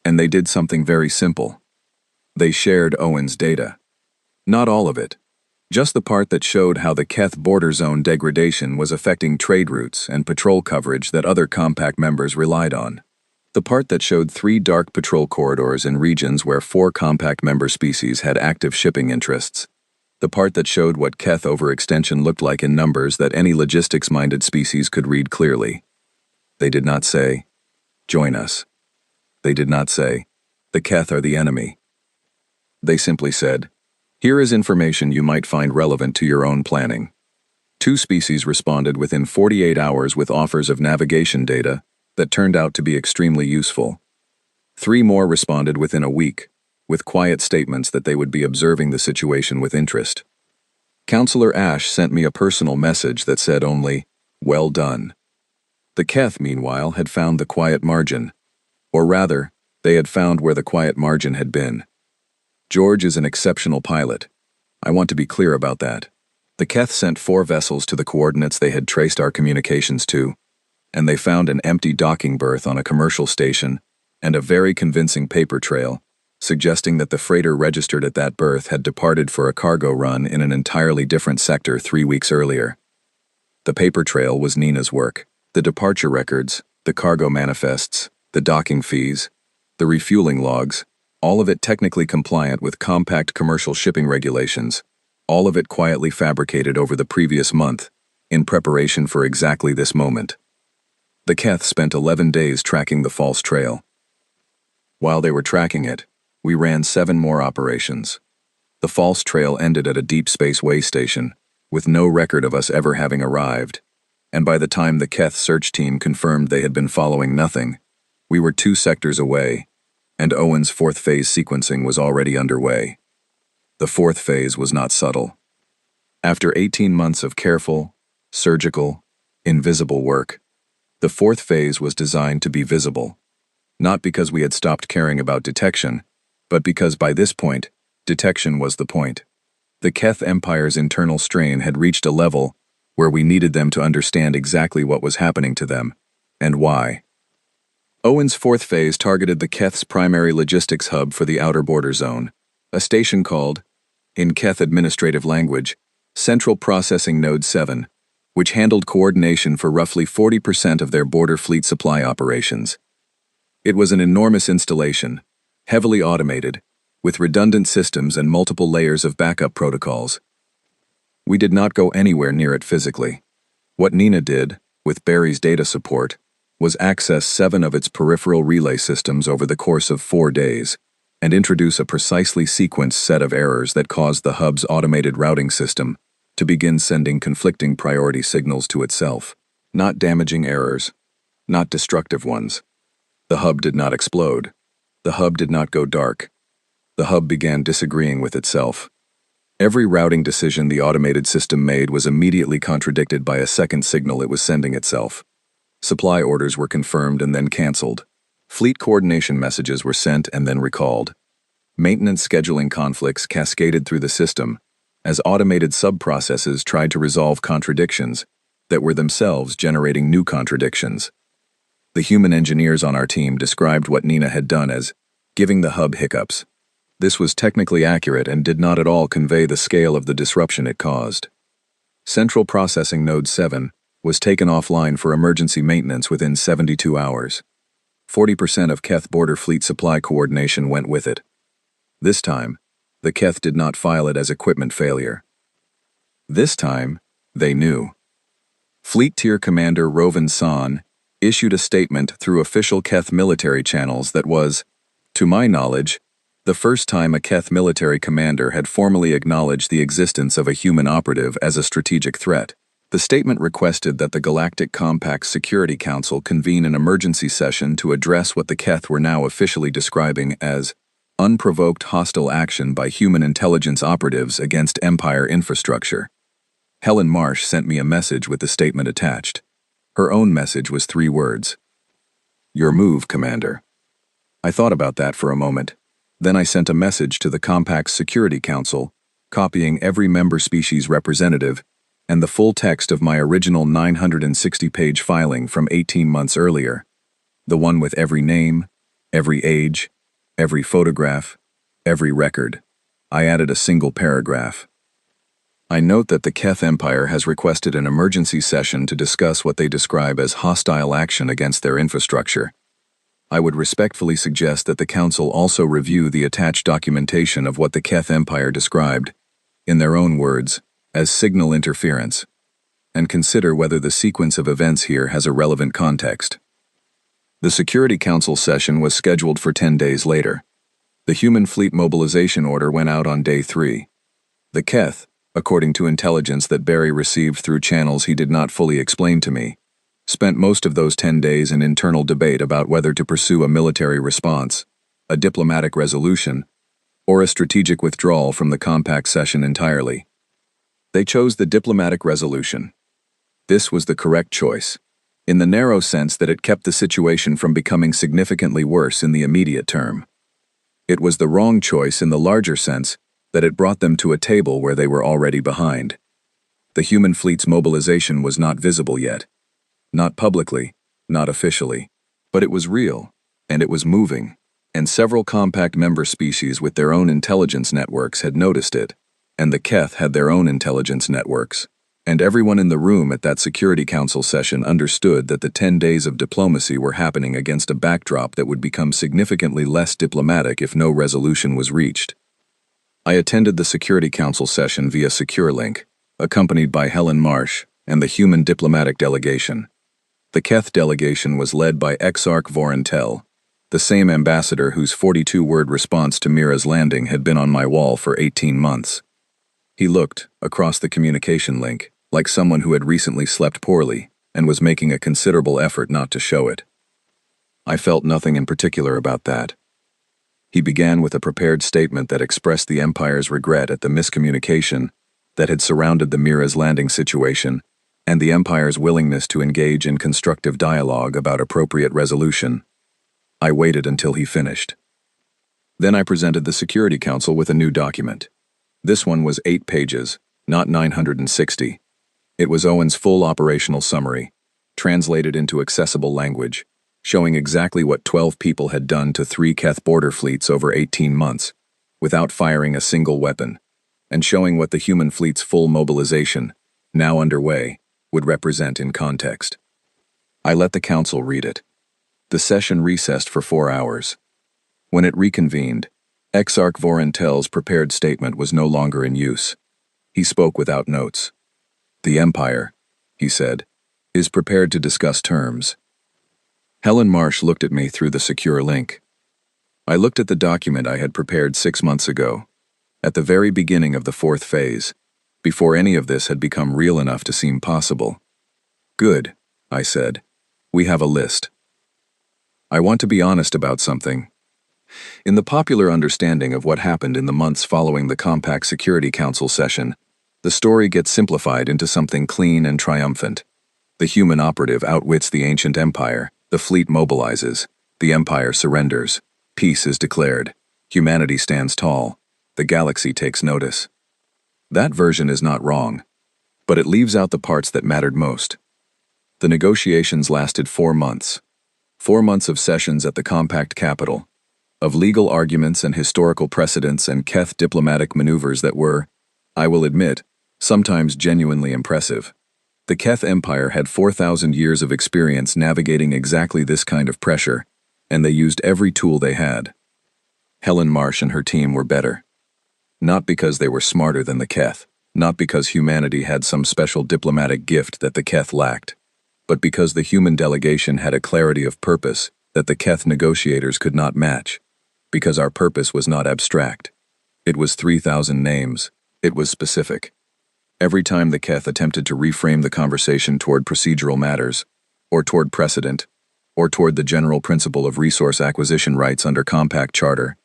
and they did something very simple. They shared Owen's data. Not all of it. Just the part that showed how the Keth border zone degradation was affecting trade routes and patrol coverage that other compact members relied on. The part that showed 3 dark patrol corridors in regions where 4 compact member species had active shipping interests. The part that showed what Keth overextension looked like in numbers that any logistics-minded species could read clearly. They did not say, "Join us." They did not say, "The Keth are the enemy." They simply said, "Here is information you might find relevant to your own planning." 2 species responded within 48 hours with offers of navigation data that turned out to be extremely useful. 3 more responded within a week, with quiet statements that they would be observing the situation with interest. Counselor Ash sent me a personal message that said only, "Well done." The Keth, meanwhile, had found the quiet margin. Or rather, they had found where the quiet margin had been. George is an exceptional pilot. I want to be clear about that. The Keth sent 4 vessels to the coordinates they had traced our communications to, and they found an empty docking berth on a commercial station and a very convincing paper trail, suggesting that the freighter registered at that berth had departed for a cargo run in an entirely different sector 3 weeks earlier. The paper trail was Nina's work. The departure records, the cargo manifests, the docking fees, the refueling logs, all of it technically compliant with compact commercial shipping regulations, all of it quietly fabricated over the previous month, in preparation for exactly this moment. The Keth spent 11 days tracking the false trail. While they were tracking it, we ran 7 more operations. The false trail ended at a deep space way station, with no record of us ever having arrived, and by the time the Keth search team confirmed they had been following nothing, we were 2 sectors away, and Owen's 4th phase sequencing was already underway. The 4th phase was not subtle. After 18 months of careful, surgical, invisible work, the 4th phase was designed to be visible, not because we had stopped caring about detection, but because by this point, detection was the point. The Keth Empire's internal strain had reached a level where we needed them to understand exactly what was happening to them, and why. Owen's fourth phase targeted the Keth's primary logistics hub for the outer border zone, a station called, in Keth administrative language, Central Processing Node 7, which handled coordination for roughly 40% of their border fleet supply operations. It was an enormous installation, heavily automated, with redundant systems and multiple layers of backup protocols. We did not go anywhere near it physically. What Nina did, with Barry's data support, was access 7 of its peripheral relay systems over the course of 4 days, and introduce a precisely sequenced set of errors that caused the hub's automated routing system to begin sending conflicting priority signals to itself. Not damaging errors, not destructive ones. The hub did not explode. The hub did not go dark. The hub began disagreeing with itself. Every routing decision the automated system made was immediately contradicted by a second signal it was sending itself. Supply orders were confirmed and then canceled. Fleet coordination messages were sent and then recalled. Maintenance scheduling conflicts cascaded through the system as automated sub-processes tried to resolve contradictions that were themselves generating new contradictions. The human engineers on our team described what Nina had done as giving the hub hiccups. This was technically accurate and did not at all convey the scale of the disruption it caused. Central Processing Node 7 was taken offline for emergency maintenance within 72 hours. 40% of Keth border fleet supply coordination went with it. This time, the Keth did not file it as equipment failure. This time, they knew. Fleet Tier Commander Rovan San issued a statement through official Keth military channels that was, to my knowledge, the first time a Keth military commander had formally acknowledged the existence of a human operative as a strategic threat. The statement requested that the Galactic Compact's Security Council convene an emergency session to address what the Keth were now officially describing as unprovoked hostile action by human intelligence operatives against Empire infrastructure. Helen Marsh sent me a message with the statement attached. Her own message was 3 words. Your move, Commander. I thought about that for a moment. Then I sent a message to the Compact's Security Council, copying every member species representative and the full text of my original 960-page filing from 18 months earlier, the one with every name, every age, every photograph, every record. I added a single paragraph. I note that the Keth Empire has requested an emergency session to discuss what they describe as hostile action against their infrastructure. I would respectfully suggest that the Council also review the attached documentation of what the Keth Empire described, in their own words, as signal interference, and consider whether the sequence of events here has a relevant context. The Security Council session was scheduled for 10 days later. The human fleet mobilization order went out on day 3. The Keth, according to intelligence that Barry received through channels he did not fully explain to me, spent most of those 10 days in internal debate about whether to pursue a military response, a diplomatic resolution, or a strategic withdrawal from the Compact session entirely. They chose the diplomatic resolution. This was the correct choice, in the narrow sense that it kept the situation from becoming significantly worse in the immediate term. It was the wrong choice in the larger sense that it brought them to a table where they were already behind. The human fleet's mobilization was not visible yet. Not publicly, not officially, but it was real, and it was moving, and several Compact member species with their own intelligence networks had noticed it, and the Keth had their own intelligence networks, and everyone in the room at that Security Council session understood that the 10 days of diplomacy were happening against a backdrop that would become significantly less diplomatic if no resolution was reached. I attended the Security Council session via SecureLink, accompanied by Helen Marsh and the human diplomatic delegation. The Keth delegation was led by Exarch Vorentel, the same ambassador whose 42-word response to Mira's landing had been on my wall for 18 months. He looked, across the communication link, like someone who had recently slept poorly and was making a considerable effort not to show it. I felt nothing in particular about that. He began with a prepared statement that expressed the Empire's regret at the miscommunication that had surrounded the Mira's landing situation and the Empire's willingness to engage in constructive dialogue about appropriate resolution. I waited until he finished. Then I presented the Security Council with a new document. This one was 8 pages, not 960. It was Owen's full operational summary, translated into accessible language, showing exactly what 12 people had done to 3 Keth border fleets over 18 months, without firing a single weapon, and showing what the human fleet's full mobilization, now underway, would represent in context. I let the council read it. The session recessed for 4 hours. When it reconvened, Exarch Vorentel's prepared statement was no longer in use. He spoke without notes. "The Empire," he said, "is prepared to discuss terms." Helen Marsh looked at me through the secure link. I looked at the document I had prepared 6 months ago, at the very beginning of the 4th phase, before any of this had become real enough to seem possible. "Good," I said. "We have a list. I want to be honest about something. In the popular understanding of what happened in the months following the Compact Security Council session, the story gets simplified into something clean and triumphant. The human operative outwits the ancient empire, the fleet mobilizes, the empire surrenders, peace is declared, humanity stands tall, the galaxy takes notice. That version is not wrong, but it leaves out the parts that mattered most. The negotiations lasted 4 months. 4 months of sessions at the Compact capital, of legal arguments and historical precedents and Keth diplomatic maneuvers that were, I will admit, sometimes genuinely impressive. The Keth Empire had 4,000 years of experience navigating exactly this kind of pressure, and they used every tool they had. Helen Marsh and her team were better. Not because they were smarter than the Keth, not because humanity had some special diplomatic gift that the Keth lacked, but because the human delegation had a clarity of purpose that the Keth negotiators could not match, because our purpose was not abstract. It was 3,000 names. It was specific. Every time the Keth attempted to reframe the conversation toward procedural matters, or toward precedent, or toward the general principle of resource acquisition rights under Compact Charter,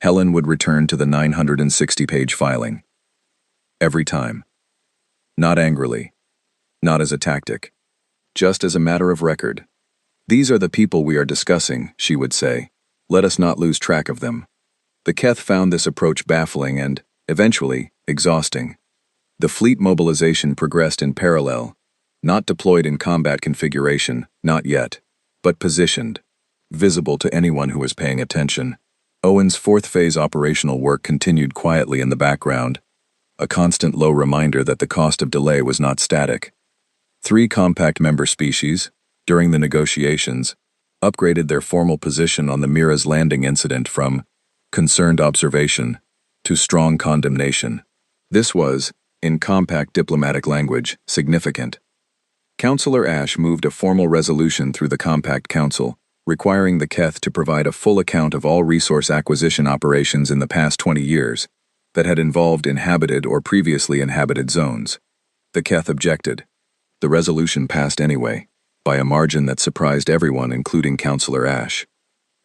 Helen would return to the 960-page filing. Every time. Not angrily. Not as a tactic. Just as a matter of record. "These are the people we are discussing," she would say. "Let us not lose track of them." The Keth found this approach baffling and, eventually, exhausting. The fleet mobilization progressed in parallel, not deployed in combat configuration, not yet, but positioned, visible to anyone who was paying attention. Owen's 4th phase operational work continued quietly in the background, a constant low reminder that the cost of delay was not static. 3 Compact member species, during the negotiations, upgraded their formal position on the Mira's landing incident from concerned observation to strong condemnation. This was, in Compact diplomatic language, significant. Councillor Ash moved a formal resolution through the Compact Council, requiring the Keth to provide a full account of all resource acquisition operations in the past 20 years that had involved inhabited or previously inhabited zones. The Keth objected. The resolution passed anyway, by a margin that surprised everyone, including Councillor Ash.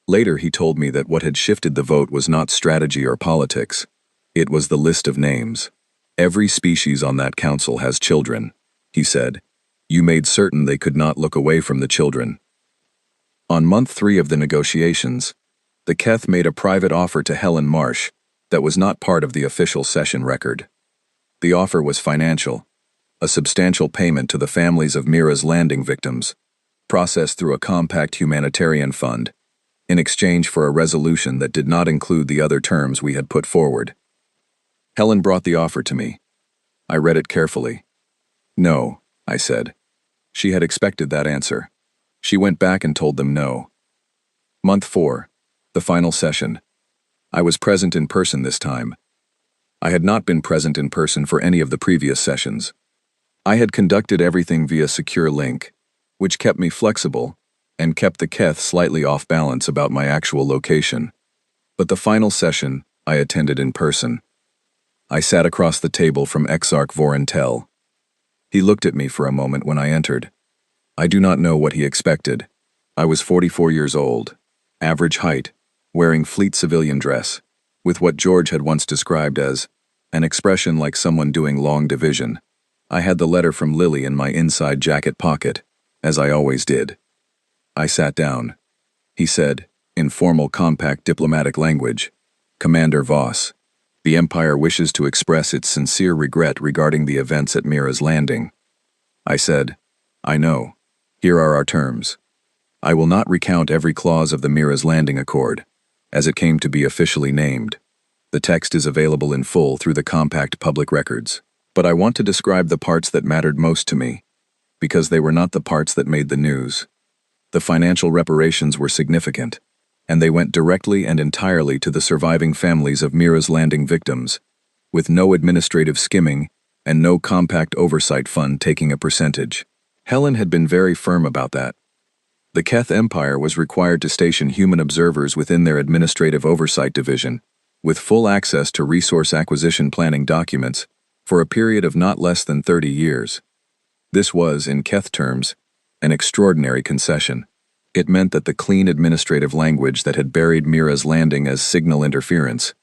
Later he told me that what had shifted the vote was not strategy or politics. It was the list of names. "Every species on that council has children," he said. "You made certain they could not look away from the children." On month 3 of the negotiations, the Keth made a private offer to Helen Marsh that was not part of the official session record. The offer was financial, a substantial payment to the families of Mira's landing victims, processed through a Compact humanitarian fund, in exchange for a resolution that did not include the other terms we had put forward. Helen brought the offer to me. I read it carefully. "No," I said. She had expected that answer. She went back and told them no. Month 4, the final session. I was present in person this time. I had not been present in person for any of the previous sessions. I had conducted everything via secure link, which kept me flexible and kept the Keth slightly off balance about my actual location. But the final session I attended in person. I sat across the table from Exarch Vorentel. He looked at me for a moment when I entered. I do not know what he expected. I was 44 years old, average height, wearing fleet civilian dress, with what George had once described as an expression like someone doing long division. I had the letter from Lily in my inside jacket pocket, as I always did. I sat down. He said, in formal Compact diplomatic language, "Commander Voss." The Empire wishes to express its sincere regret regarding the events at Mira's Landing. I said, I know. Here are our terms. I will not recount every clause of the Mira's Landing Accord, as it came to be officially named. The text is available in full through the compact public records. But I want to describe the parts that mattered most to me, because they were not the parts that made the news. The financial reparations were significant, and they went directly and entirely to the surviving families of Mira's Landing victims, with no administrative skimming and no compact oversight fund taking a percentage. Helen had been very firm about that. The Keth Empire was required to station human observers within their administrative oversight division, with full access to resource acquisition planning documents, for a period of not less than 30 years. This was, in Keth terms, an extraordinary concession. It meant that the clean administrative language that had buried Mira's Landing as signal interference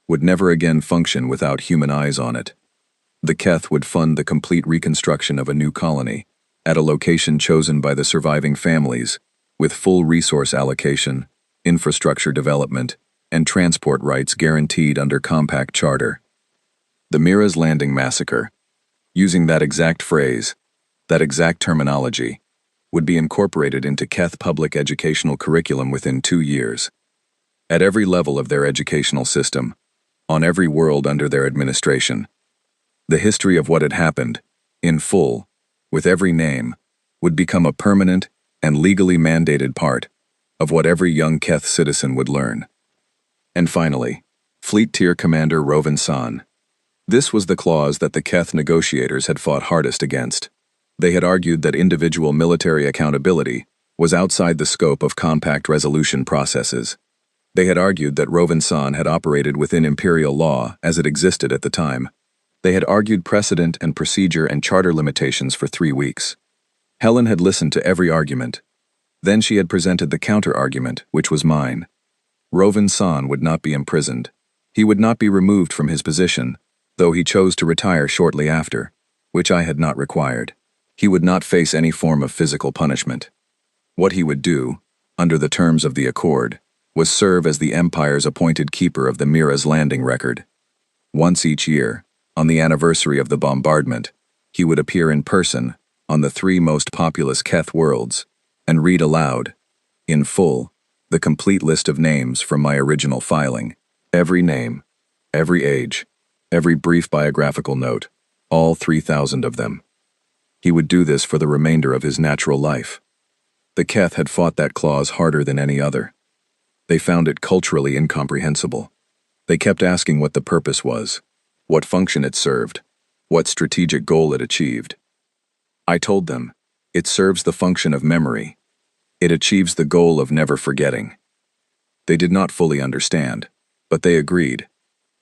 would never again function without human eyes on it. The Keth would fund the complete reconstruction of a new colony, at a location chosen by the surviving families, with full resource allocation, infrastructure development, and transport rights guaranteed under compact charter. The Mira's Landing massacre, using that exact phrase, that exact terminology, would be incorporated into Keth public educational curriculum within 2 years. At every level of their educational system, on every world under their administration. The history of what had happened, in full, with every name, would become a permanent and legally mandated part of what every young Keth citizen would learn. And finally, Fleet Tier Commander Rovan San. This was the clause that the Keth negotiators had fought hardest against. They had argued that individual military accountability was outside the scope of compact resolution processes. They had argued that Rovan San had operated within imperial law as it existed at the time. They had argued precedent and procedure and charter limitations for 3 weeks. Helen had listened to every argument. Then she had presented the counter-argument, which was mine. Rovan San would not be imprisoned. He would not be removed from his position, though he chose to retire shortly after, which I had not required. He would not face any form of physical punishment. What he would do, under the terms of the accord, was serve as the Empire's appointed keeper of the Mira's Landing record. Once each year, on the anniversary of the bombardment, he would appear in person on the 3 most populous Keth worlds and read aloud, in full, the complete list of names from my original filing. Every name, every age, every brief biographical note, all 3,000 of them. He would do this for the remainder of his natural life. The Keth had fought that clause harder than any other. They found it culturally incomprehensible. They kept asking what the purpose was, what function it served, what strategic goal it achieved. I told them, it serves the function of memory. It achieves the goal of never forgetting. They did not fully understand, but they agreed,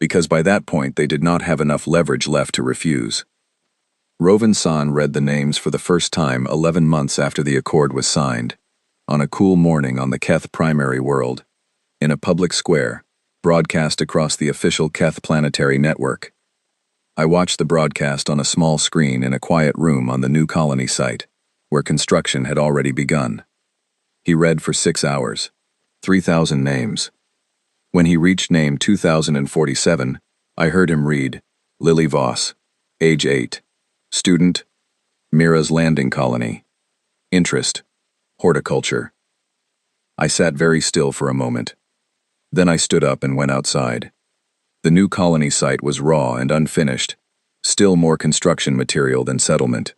because by that point they did not have enough leverage left to refuse. Rovan San read the names for the first time 11 months after the accord was signed, on a cool morning on the Keth primary world, in a public square, broadcast across the official Keth planetary network. I watched the broadcast on a small screen in a quiet room on the new colony site, where construction had already begun. He read for 6 hours, 3,000 names. When he reached name 2047, I heard him read, Lily Voss, age 8. Student, Mira's Landing Colony. Interest, horticulture. I sat very still for a moment. Then I stood up and went outside. The new colony site was raw and unfinished, still more construction material than settlement.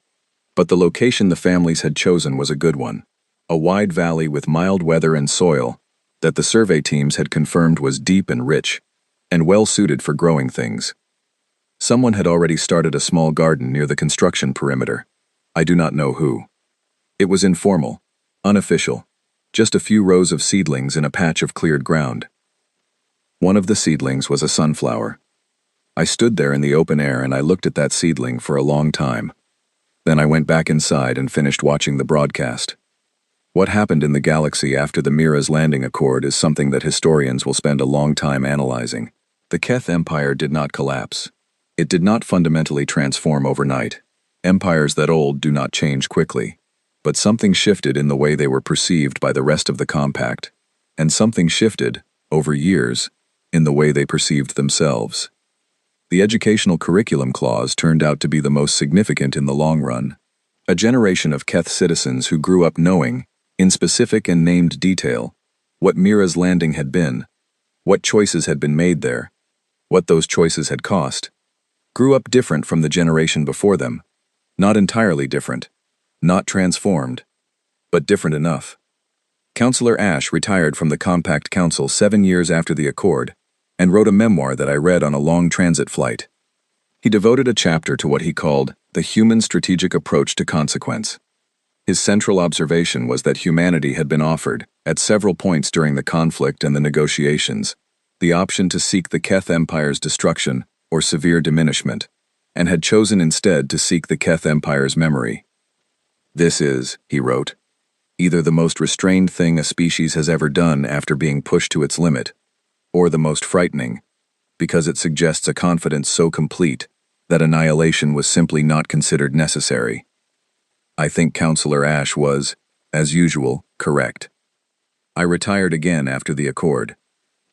But the location the families had chosen was a good one, a wide valley with mild weather and soil that the survey teams had confirmed was deep and rich, and well suited for growing things. Someone had already started a small garden near the construction perimeter. I do not know who. It was informal, unofficial, just a few rows of seedlings in a patch of cleared ground. One of the seedlings was a sunflower. I stood there in the open air and I looked at that seedling for a long time. Then I went back inside and finished watching the broadcast. What happened in the galaxy after the Mira's Landing Accord is something that historians will spend a long time analyzing. The Keth Empire did not collapse. It did not fundamentally transform overnight. Empires that old do not change quickly. But something shifted in the way they were perceived by the rest of the compact, and something shifted, over years, in the way they perceived themselves. The educational curriculum clause turned out to be the most significant in the long run. A generation of Keth citizens who grew up knowing, in specific and named detail, what Mira's landing had been, what choices had been made there, what those choices had cost, grew up different from the generation before them. Not entirely different, not transformed, but different enough. Councillor Ash retired from the Compact Council 7 years after the Accord and wrote a memoir that I read on a long transit flight. He devoted a chapter to what he called the human strategic approach to consequence. His central observation was that humanity had been offered, at several points during the conflict and the negotiations, the option to seek the Keth Empire's destruction or severe diminishment, and had chosen instead to seek the Keth Empire's memory. This is, he wrote, either the most restrained thing a species has ever done after being pushed to its limit, or the most frightening, because it suggests a confidence so complete that annihilation was simply not considered necessary. I think Councillor Ash was, as usual, correct. I retired again after the Accord,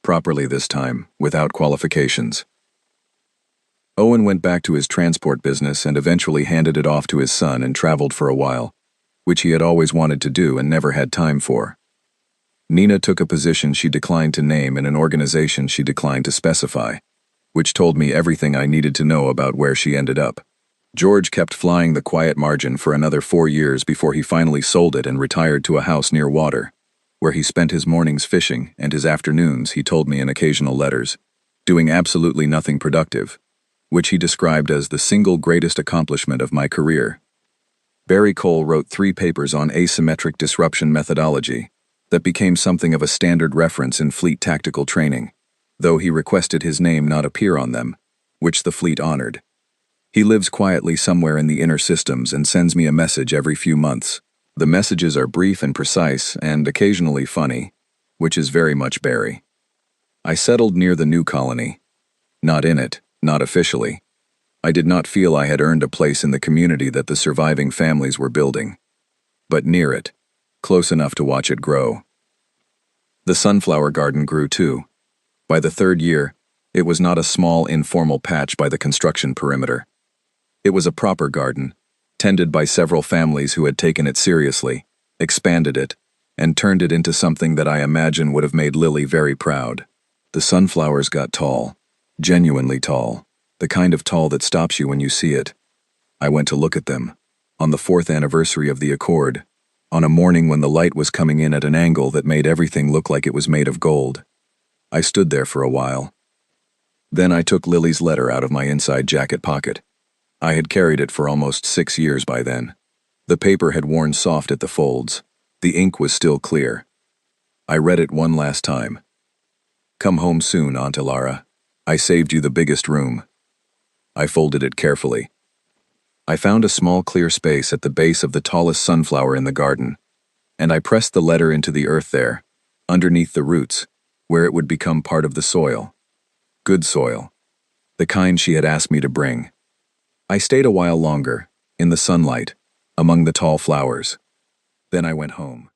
properly this time, without qualifications. Owen went back to his transport business and eventually handed it off to his son and traveled for a while, which he had always wanted to do and never had time for. Nina took a position she declined to name in an organization she declined to specify, which told me everything I needed to know about where she ended up. George kept flying the quiet margin for another 4 years before he finally sold it and retired to a house near water, where he spent his mornings fishing and his afternoons, he told me in occasional letters, doing absolutely nothing productive, which he described as the single greatest accomplishment of my career. Barry Cole wrote 3 papers on asymmetric disruption methodology that became something of a standard reference in fleet tactical training, though he requested his name not appear on them, which the fleet honored. He lives quietly somewhere in the inner systems and sends me a message every few months. The messages are brief and precise and occasionally funny, which is very much Barry. I settled near the new colony. Not in it, not officially. I did not feel I had earned a place in the community that the surviving families were building. But near it, close enough to watch it grow. The sunflower garden grew too. By the 3rd year, it was not a small informal patch by the construction perimeter. It was a proper garden, tended by several families who had taken it seriously, expanded it, and turned it into something that I imagine would have made Lily very proud. The sunflowers got tall, genuinely tall, the kind of tall that stops you when you see it. I went to look at them, on the 4th anniversary of the Accord, on a morning when the light was coming in at an angle that made everything look like it was made of gold. I stood there for a while. Then I took Lily's letter out of my inside jacket pocket. I had carried it for almost 6 years by then. The paper had worn soft at the folds. The ink was still clear. I read it one last time. Come home soon, Aunt Ilara. I saved you the biggest room. I folded it carefully. I found a small clear space at the base of the tallest sunflower in the garden, and I pressed the letter into the earth there, underneath the roots, where it would become part of the soil. Good soil. The kind she had asked me to bring. I stayed a while longer, in the sunlight, among the tall flowers. Then I went home.